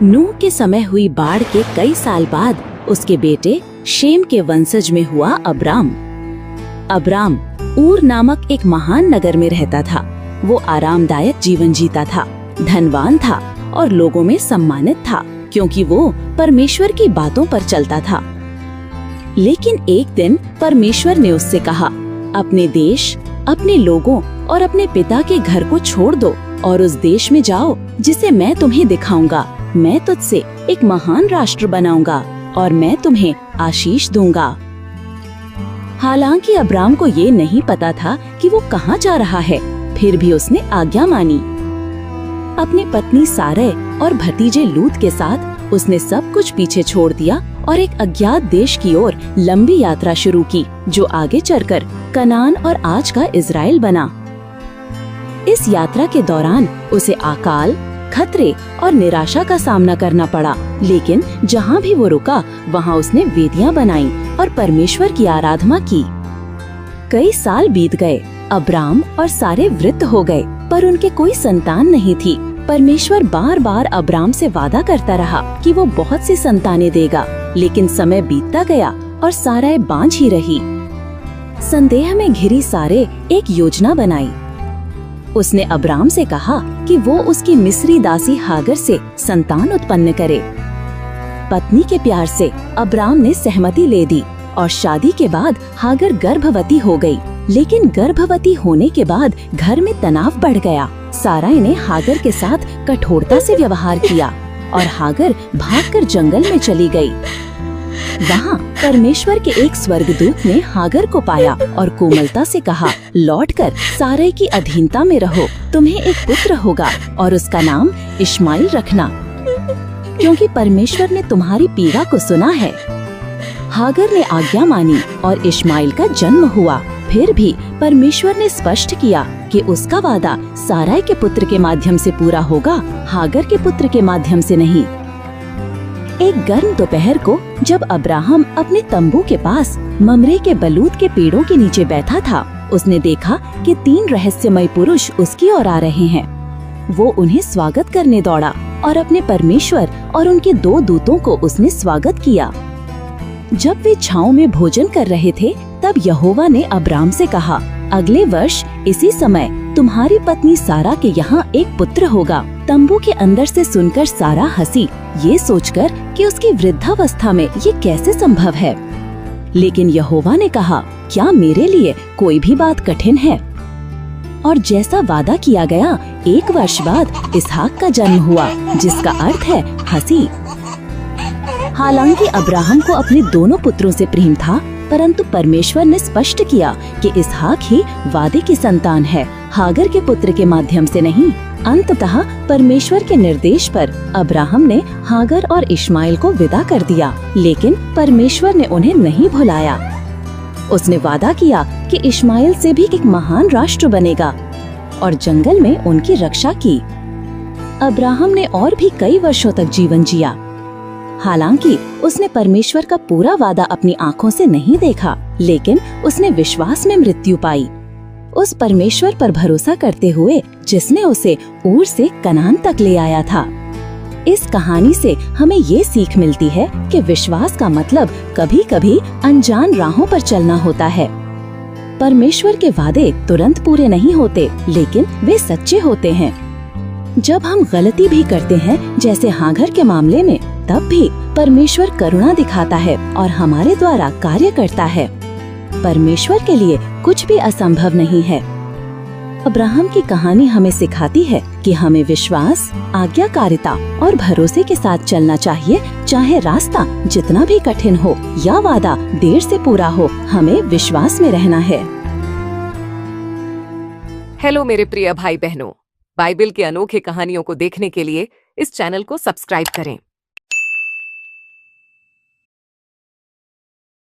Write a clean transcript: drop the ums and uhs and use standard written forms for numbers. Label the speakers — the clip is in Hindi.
Speaker 1: नूह के समय हुई बाढ़ के कई साल बाद उसके बेटे शेम के वंशज में हुआ अब्राम। अब्राम ऊर नामक एक महान नगर में रहता था। वो आरामदायक जीवन जीता था, धनवान था और लोगों में सम्मानित था, क्योंकि वो परमेश्वर की बातों पर चलता था। लेकिन एक दिन परमेश्वर ने उससे कहा, अपने देश, अपने लोगों और अपने पिता के घर को छोड़ दो और उस देश में जाओ जिसे मैं तुम्हें दिखाऊंगा। मैं तुझसे एक महान राष्ट्र बनाऊंगा और मैं तुम्हें आशीष दूंगा। हालांकि अब्राम को ये नहीं पता था कि वो कहाँ जा रहा है, फिर भी उसने आज्ञा मानी। अपनी पत्नी सारै और भतीजे लूत के साथ उसने सब कुछ पीछे छोड़ दिया और एक अज्ञात देश की ओर लंबी यात्रा शुरू की, जो आगे चलकर कनान और आज का इजराइल बना। इस यात्रा के दौरान उसे अकाल, खतरे और निराशा का सामना करना पड़ा, लेकिन जहाँ भी वो रुका वहाँ उसने वेदियाँ बनाई और परमेश्वर की आराधना की। कई साल बीत गए, अब्राम और सारे वृद्ध हो गए, पर उनके कोई संतान नहीं थी। परमेश्वर बार बार अब्राम से वादा करता रहा कि वो बहुत सी संतानें देगा, लेकिन समय बीतता गया और सारै बांझ ही रही। संदेह में घिरी सारै एक योजना बनाई। उसने अब्राम से कहा कि वो उसकी मिस्री दासी हागर से संतान उत्पन्न करे। पत्नी के प्यार से अब्राम ने सहमति ले दी और शादी के बाद हागर गर्भवती हो गई। लेकिन गर्भवती होने के बाद घर में तनाव बढ़ गया। सारै ने हागर के साथ कठोरता से व्यवहार किया और हागर भागकर जंगल में चली गई। वहाँ परमेश्वर के एक स्वर्गदूत ने हागर को पाया और कोमलता से कहा, लौटकर सारै की अधीनता में रहो, तुम्हें एक पुत्र होगा और उसका नाम इश्माइल रखना, क्योंकि परमेश्वर ने तुम्हारी पीड़ा को सुना है। हागर ने आज्ञा मानी और इश्माइल का जन्म हुआ। फिर भी परमेश्वर ने स्पष्ट किया कि उसका वादा सारै के पुत्र के माध्यम से पूरा होगा, हागर के पुत्र के माध्यम से नहीं। एक गर्म दोपहर को जब अब्राहम अपने तंबू के पास ममरे के बलूत के पेड़ों के नीचे बैठा था, उसने देखा कि 3 रहस्यमय पुरुष उसकी ओर आ रहे हैं। वो उन्हें स्वागत करने दौड़ा और अपने परमेश्वर और उनके 2 दूतों को उसने स्वागत किया। जब वे छाँव में भोजन कर रहे थे, तब यहोवा ने अब्राम से कहा, अगले वर्ष इसी समय तुम्हारी पत्नी सारा के यहाँ एक पुत्र होगा। तंबू के अंदर से सुनकर सारा हंसी, ये सोचकर कि उसकी वृद्धावस्था में ये कैसे संभव है। लेकिन यहोवा ने कहा, क्या मेरे लिए कोई भी बात कठिन है? और जैसा वादा किया गया, 1 वर्ष बाद इसहाक का जन्म हुआ, जिसका अर्थ है हंसी। हालांकि अब्राहम को अपने दोनों पुत्रों से प्रेम था, परंतु परमेश्वर ने स्पष्ट किया कि इसहाक ही वादे की संतान है, हागर के पुत्र के माध्यम से नहीं। अंततः परमेश्वर के निर्देश पर अब्राहम ने हागर और इश्माइल को विदा कर दिया, लेकिन परमेश्वर ने उन्हें नहीं भुलाया। उसने वादा किया कि इश्माइल से भी एक महान राष्ट्र बनेगा और जंगल में उनकी रक्षा की। अब्राहम ने और भी कई वर्षों तक जीवन जिया। हालांकि उसने परमेश्वर का पूरा वादा अपनी आँखों से नहीं देखा, लेकिन उसने विश्वास में मृत्यु पाई, उस परमेश्वर पर भरोसा करते हुए जिसने उसे ऊर से कनान तक ले आया था। इस कहानी से हमें ये सीख मिलती है कि विश्वास का मतलब कभी कभी अनजान राहों पर चलना होता है। परमेश्वर के वादे तुरंत पूरे नहीं होते, लेकिन वे सच्चे होते हैं। जब हम गलती भी करते हैं, जैसे हागर के मामले में, तब भी परमेश्वर करुणा दिखाता है और हमारे द्वारा कार्य करता है। परमेश्वर के लिए कुछ भी असंभव नहीं है। अब्राहम की कहानी हमें सिखाती है कि हमें विश्वास, आज्ञाकारिता और भरोसे के साथ चलना चाहिए, चाहे रास्ता जितना भी कठिन हो या वादा देर से पूरा हो, हमें विश्वास में रहना है।
Speaker 2: हेलो मेरे प्रिय भाई बहनों, बाइबल के अनोखे कहानियों को देखने के लिए इस चैनल को सब्सक्राइब करें।